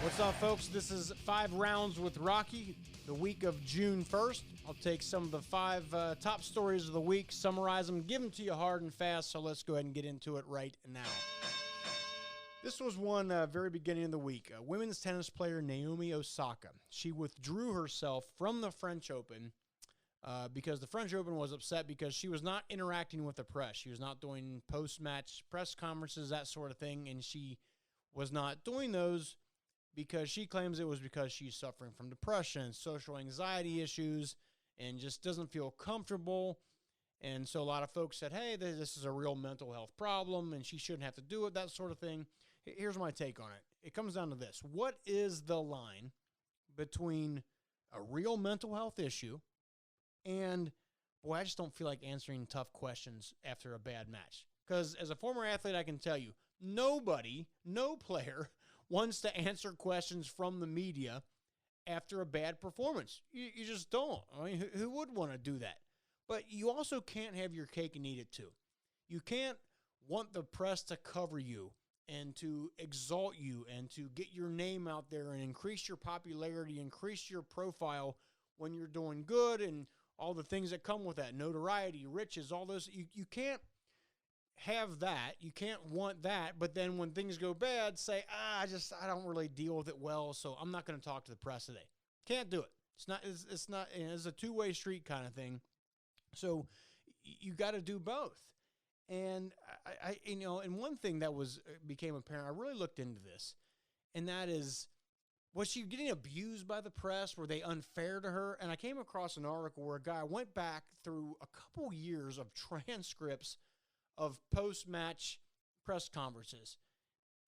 What's up, folks? This is 5 Rounds with Rocky, the week of June 1st. I'll take some of the 5 top stories of the week, summarize them, give them to you hard and fast, so let's go ahead and get into it right now. This was one very beginning of the week. Women's tennis player Naomi Osaka. She withdrew herself from the French Open because the French Open was upset because she was not interacting with the press. She was not doing post-match press conferences, that sort of thing, and she was not doing those because she claims it was because she's suffering from depression, social anxiety issues, and just doesn't feel comfortable. And so a lot of folks said, hey, this is a real mental health problem, and she shouldn't have to do it, that sort of thing. Here's my take on it. It comes down to this. What is the line between a real mental health issue and, boy, I just don't feel like answering tough questions after a bad match? Because as a former athlete, I can tell you, no player wants to answer questions from the media after a bad performance. You just don't. I mean, who would want to do that? But you also can't have your cake and eat it too. You can't want the press to cover you and to exalt you and to get your name out there and increase your popularity, increase your profile when you're doing good and all the things that come with that, notoriety, riches, all those. You can't have that. You can't want that. But then when things go bad, say, I don't really deal with it well, so I'm not going to talk to the press today. Can't do it. It's not, it's a two-way street kind of thing. So you got to do both. And and one thing that became apparent, I really looked into this, and that is, was she getting abused by the press? Were they unfair to her? And I came across an article where a guy went back through a couple years of transcripts of post-match press conferences,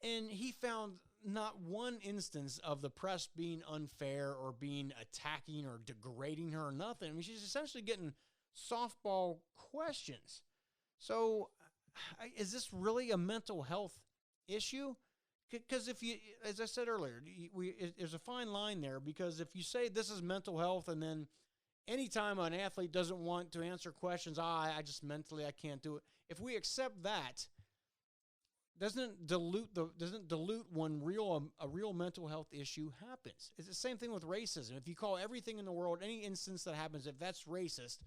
and he found not one instance of the press being unfair or being attacking or degrading her or nothing. I mean, she's essentially getting softball questions. So is this really a mental health issue? Because if you, as I said earlier, there's a fine line there, because if you say this is mental health and then anytime an athlete doesn't want to answer questions, I just mentally, I can't do it. If we accept that, doesn't dilute when a real mental health issue happens. It's the same thing with racism. If you call everything in the world, any instance that happens, if that's racist,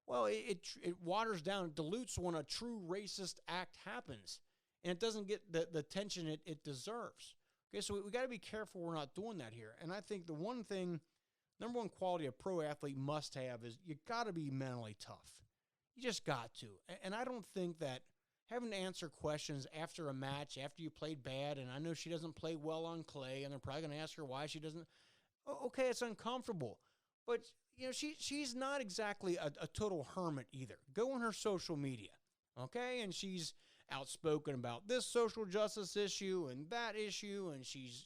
well, it waters down, it dilutes when a true racist act happens, and it doesn't get the attention it deserves. Okay, so we got to be careful we're not doing that here. And I think the number one quality a pro athlete must have is you got to be mentally tough. You just got to. And I don't think that having to answer questions after a match, after you played bad, and I know she doesn't play well on clay, and they're probably going to ask her why she doesn't. Okay, it's uncomfortable. But, she's not exactly a total hermit either. Go on her social media, okay? And she's outspoken about this social justice issue and that issue, and she's,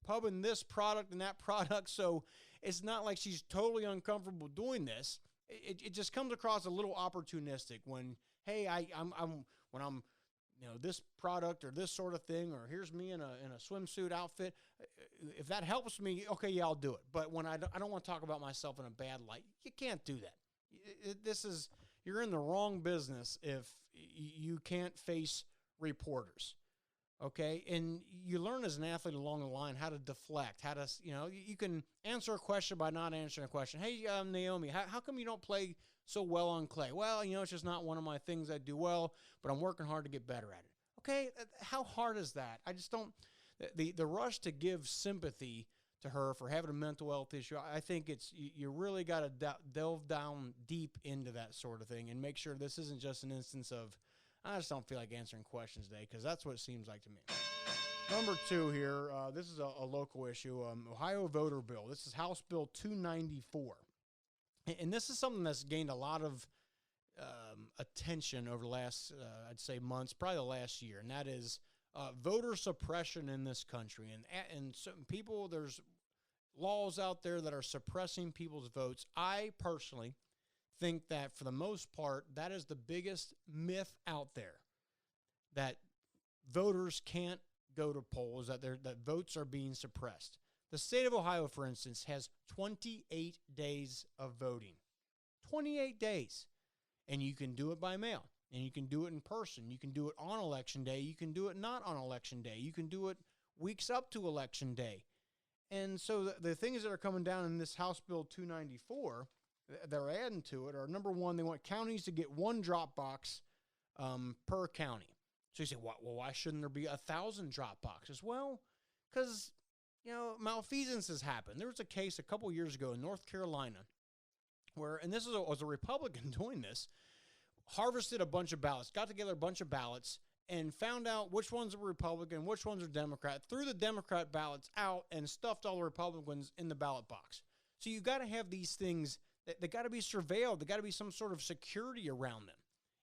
pubbing this product and that product. So it's not like she's totally uncomfortable doing this. It just comes across a little opportunistic when, hey, I'm this product or this sort of thing, or here's me in a swimsuit outfit. If that helps me, okay, yeah, I'll do it. But when I don't want to talk about myself in a bad light, you can't do that. You're in the wrong business if you can't face reporters. Okay, and you learn as an athlete along the line how to deflect, how to, you can answer a question by not answering a question. Hey, Naomi, how come you don't play so well on clay? Well, it's just not one of my things I do well, but I'm working hard to get better at it. Okay, how hard is that? I just don't, the rush to give sympathy to her for having a mental health issue, I think you really got to delve down deep into that sort of thing and make sure this isn't just an instance of, I just don't feel like answering questions today, because that's what it seems like to me. Number 2 here, this is a local issue, Ohio voter bill. This is House Bill 294. And this is something that's gained a lot of attention over the last, I'd say, months, probably the last year, and that is voter suppression in this country. And certain people, there's laws out there that are suppressing people's votes. I personally think that for the most part, that is the biggest myth out there, that voters can't go to polls, that votes are being suppressed. The state of Ohio, for instance, has 28 days of voting. 28 days. And you can do it by mail, and you can do it in person. You can do it on election day. You can do it not on election day. You can do it weeks up to Election Day. And so the things that are coming down in this House Bill 294 they're adding to it are, number one, they want counties to get one drop box per county. So you say, well, why shouldn't there be 1,000 drop boxes? Well, because, malfeasances happen. There was a case a couple years ago in North Carolina where, and this was a Republican doing this, harvested a bunch of ballots, got together a bunch of ballots, and found out which ones are Republican, which ones are Democrat, threw the Democrat ballots out, and stuffed all the Republicans in the ballot box. So you got to have these things, they got to be surveilled. There got to be some sort of security around them.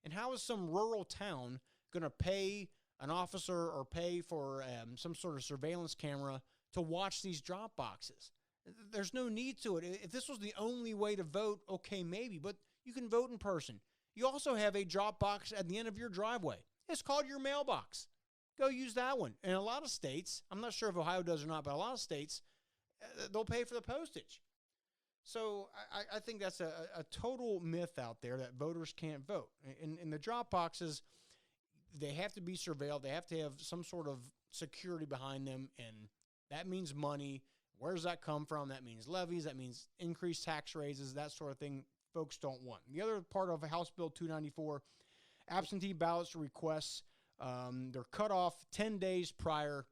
And how is some rural town going to pay an officer or pay for some sort of surveillance camera to watch these drop boxes? There's no need to it. If this was the only way to vote, okay, maybe, but you can vote in person. You also have a drop box at the end of your driveway. It's called your mailbox. Go use that one. In a lot of states, I'm not sure if Ohio does or not, but a lot of states, they'll pay for the postage. So I think that's a total myth out there that voters can't vote. In the drop boxes, they have to be surveilled. They have to have some sort of security behind them, and that means money. Where does that come from? That means levies. That means increased tax raises, that sort of thing folks don't want. The other part of House Bill 294, absentee ballots requests, they're cut off 10 days prior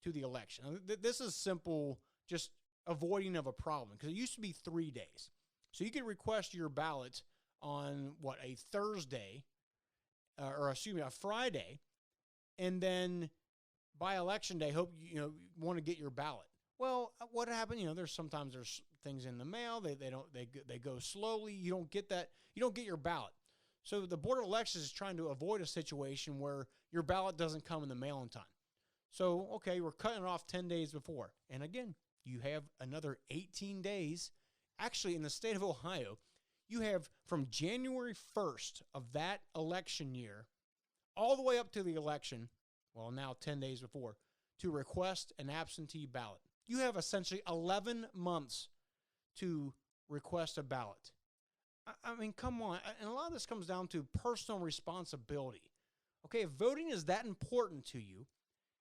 to the election. Now, this is simple, just avoiding of a problem, because it used to be 3 days. So you could request your ballot on, a Thursday, a Friday, and then by Election Day, you want to get your ballot. Well, what happened? There's things in the mail. They go slowly. You don't get that. You don't get your ballot. So the Board of Elections is trying to avoid a situation where your ballot doesn't come in the mail in time. So, okay, we're cutting it off 10 days before. And again, you have another 18 days. Actually, in the state of Ohio, you have from January 1st of that election year all the way up to the election, now 10 days before, to request an absentee ballot. You have essentially 11 months to request a ballot. I mean, come on. And a lot of this comes down to personal responsibility. Okay, if voting is that important to you,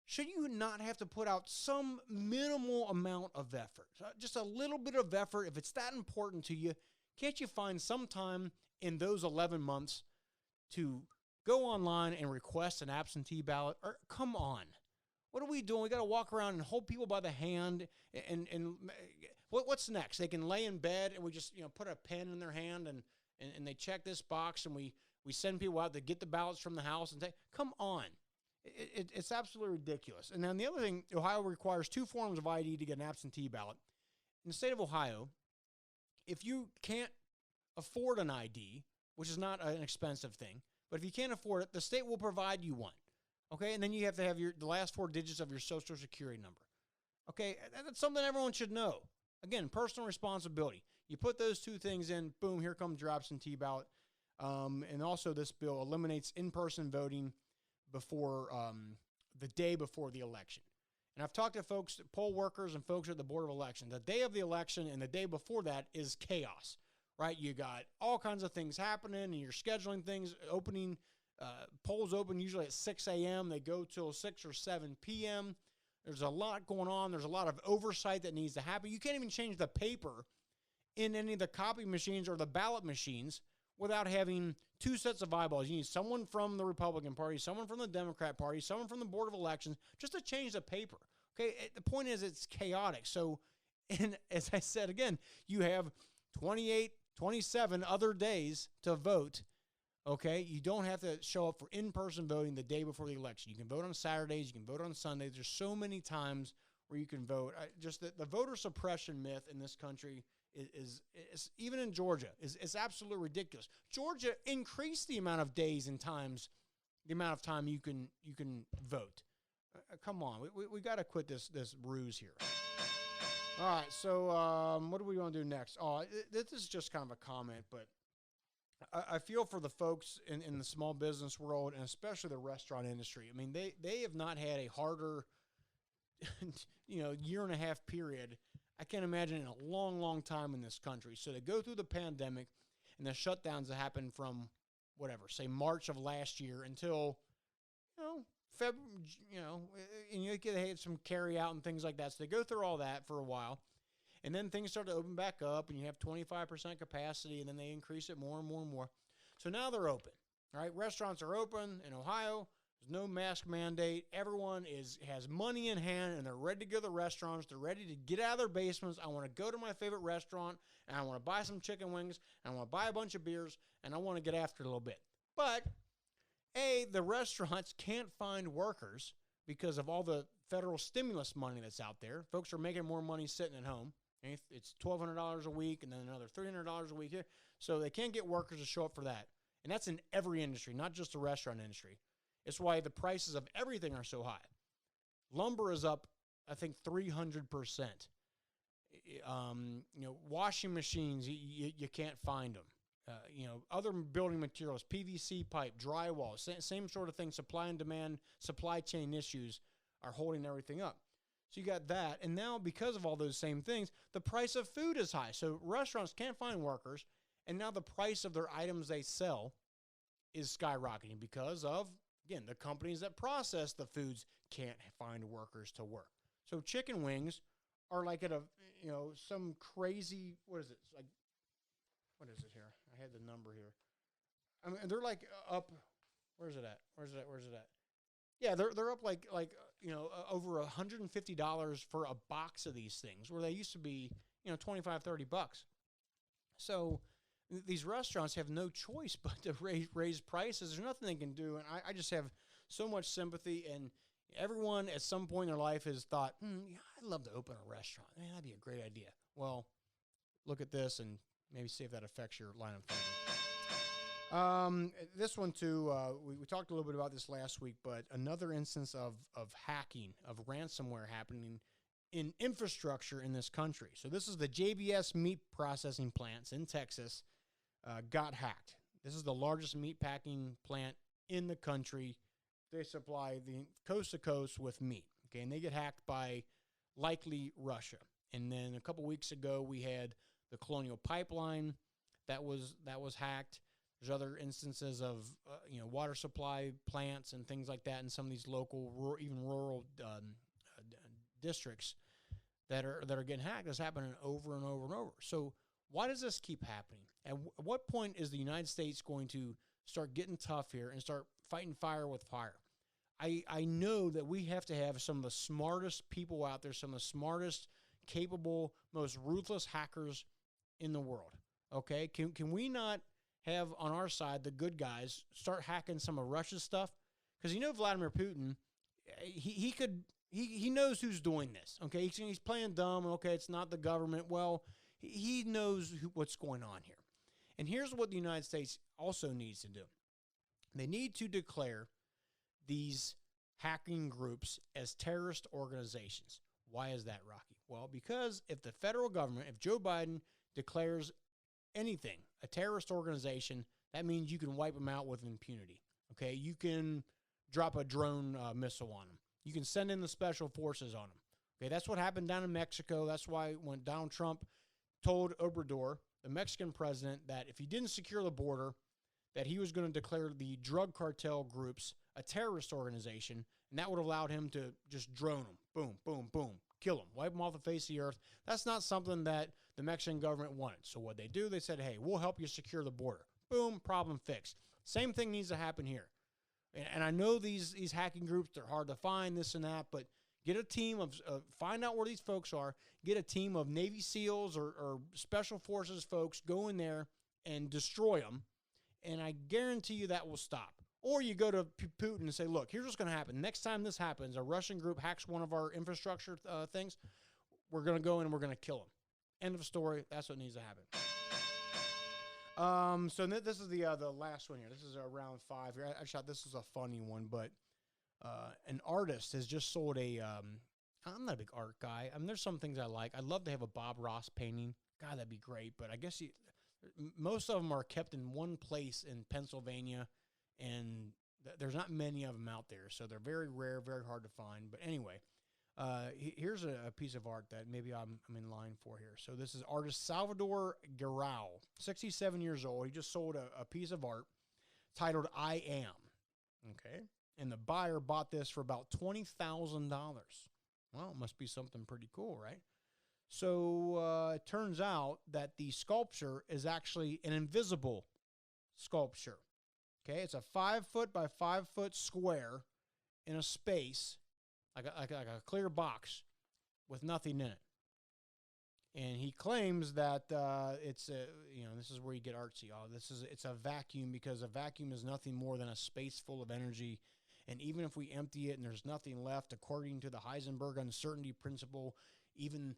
should you not have to put out some minimal amount of effort? Just a little bit of effort. If it's that important to you, can't you find some time in those 11 months to go online and request an absentee ballot? Or come on. What are we doing? We got to walk around and hold people by the hand. And what's next? They can lay in bed and we just put a pen in their hand and they check this box and we send people out to get the ballots from the house and say, come on. It's absolutely ridiculous. And then the other thing, Ohio requires 2 forms of ID to get an absentee ballot. In the state of Ohio, if you can't afford an ID, which is not an expensive thing, but if you can't afford it, the state will provide you one. Okay, and then you have to have the last 4 digits of your Social Security number. Okay, that's something everyone should know. Again, personal responsibility. You put those 2 things in, boom, here comes your absentee ballot. And also this bill eliminates in-person voting before the day before the election. And I've talked to folks, poll workers and folks at the Board of Election. The day of the election and the day before that is chaos, right? You got all kinds of things happening and you're scheduling things, opening. Polls open usually at 6 a.m. They go till 6 or 7 p.m. There's a lot going on. There's a lot of oversight that needs to happen. You can't even change the paper in any of the copy machines or the ballot machines without having 2 sets of eyeballs. You need someone from the Republican Party, someone from the Democrat Party, someone from the Board of Elections, just to change the paper. Okay, the point is it's chaotic. So, and as I said again, you have 28, 27 other days to vote. Okay, you don't have to show up for in-person voting the day before the election. You can vote on Saturdays. You can vote on Sundays. There's so many times where you can vote. Just the voter suppression myth in this country is even in Georgia, is absolutely ridiculous. Georgia increased the amount of days and times, the amount of time you can vote. Come on, we got to quit this ruse here. All right, so what do we want to do next? This is just kind of a comment, but I feel for the folks in the small business world and especially the restaurant industry. I mean, they have not had a harder, year and a half period. I can't imagine in a long, long time in this country. So to go through the pandemic and the shutdowns that happened from say March of last year until, and you get some carry out and things like that. So they go through all that for a while. And then things start to open back up, and you have 25% capacity, and then they increase it more and more and more. So now they're open, all right? Restaurants are open in Ohio. There's no mask mandate. Everyone has money in hand, and they're ready to go to the restaurants. They're ready to get out of their basements. I want to go to my favorite restaurant, and I want to buy some chicken wings, and I want to buy a bunch of beers, and I want to get after it a little bit. But, the restaurants can't find workers because of all the federal stimulus money that's out there. Folks are making more money sitting at home. It's $1,200 a week and then another $300 a week here. So they can't get workers to show up for that. And that's in every industry, not just the restaurant industry. It's why the prices of everything are so high. Lumber is up, I think, 300%. Washing machines, you can't find them. Other building materials, PVC pipe, drywall, same sort of thing. Supply and demand, supply chain issues are holding everything up. So you got that. And now because of all those same things, the price of food is high. So restaurants can't find workers. And now the price of their items they sell is skyrocketing because of, again, the companies that process the foods can't find workers to work. So chicken wings are like at some crazy, what is it here? I had the number here. I mean, they're like up, where's it at? Yeah, they're up like over $150 for a box of these things, where they used to be, $25, $30. So these restaurants have no choice but to raise prices. There's nothing they can do, and I just have so much sympathy. And everyone at some point in their life has thought, I'd love to open a restaurant. Man, that'd be a great idea. Well, look at this and maybe see if that affects your line of thinking. This one too, we talked a little bit about this last week, but another instance of hacking, of ransomware happening in infrastructure in this country. So this is the JBS meat processing plants in Texas got hacked. This is the largest meat packing plant in the country. They supply the coast to coast with meat. Okay, and they get hacked by likely Russia. And then a couple weeks ago, we had the Colonial Pipeline that was hacked. There's other instances of water supply plants and things like that in some of these local, even rural districts that are getting hacked. It's happening over and over and over. So why does this keep happening? At what point is the United States going to start getting tough here and start fighting fire with fire? I know that we have to have some of the smartest people out there, some of the smartest, capable, most ruthless hackers in the world. Okay, can we not have on our side the good guys start hacking some of Russia's stuff? Because Vladimir Putin, he knows who's doing this. Okay, he's playing dumb. Okay, it's not the government. Well, he knows what's going on here. And here's what the United States also needs to do. They need to declare these hacking groups as terrorist organizations. Why is that, Rocky? Well, because if the federal government, if Joe Biden declares anything a terrorist organization, that means you can wipe them out with impunity. Okay, you can drop a drone missile on them. You can send in the special forces on them. Okay, that's what happened down in Mexico. That's why when Donald Trump told Obrador, the Mexican president, that if he didn't secure the border, that he was going to declare the drug cartel groups a terrorist organization, and that would have allowed him to just drone them. Boom, boom, boom. Kill them. Wipe them off the face of the earth. That's not something that the Mexican government wanted. So what they do, they said, hey, we'll help you secure the border. Boom, problem fixed. Same thing needs to happen here. And I know these hacking groups, they're hard to find, this and that, but get a team of find out where these folks are. Get a team of Navy SEALs or Special Forces folks, go in there and destroy them. And I guarantee you that will stop. Or you go to Putin and say, look, here's what's going to happen. Next time this happens, a Russian group hacks one of our infrastructure things, we're going to go in and we're going to kill them. End of story. That's what needs to happen. So this is the last one here. This is round 5 here. I shot this is a funny one, but an artist has just sold a I'm not a big art guy. I mean, there's some things I like. I'd love to have a Bob Ross painting. God, that'd be great. But I guess most of them are kept in one place in Pennsylvania, and there's not many of them out there. So they're very rare, very hard to find. But anyway, here's a piece of art that maybe I'm in line for here. So this is artist Salvador Guerrao, 67 years old. He just sold a piece of art titled I Am. Okay. and the buyer bought this for about $20,000. Well, it must be something pretty cool, right? So it turns out that the sculpture is actually an invisible sculpture. Okay, it's a 5 foot by 5 foot square in a space, like a clear box with nothing in it. And he claims that it's a, this is where you get artsy. It's a vacuum, because a vacuum is nothing more than a space full of energy. And even if we empty it and there's nothing left, according to the Heisenberg uncertainty principle, even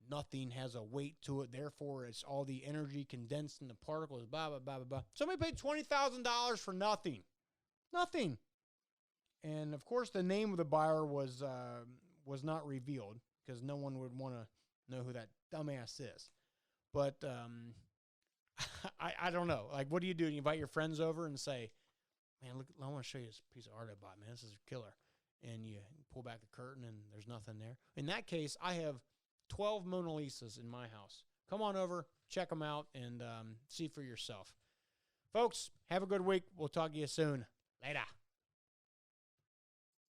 nothing has a weight to it. Therefore, it's all the energy condensed in the particles, blah, blah, blah, blah, blah. Somebody paid $20,000 for nothing. Nothing. And, of course, the name of the buyer was not revealed, because no one would want to know who that dumbass is. But I don't know. Like, what do? You invite your friends over and say, man, look, I want to show you this piece of art I bought, man. This is a killer. And you pull back the curtain and there's nothing there. In that case, I have 12 Mona Lisas in my house. Come on over, check them out, and see for yourself. Folks, have a good week. We'll talk to you soon. Later.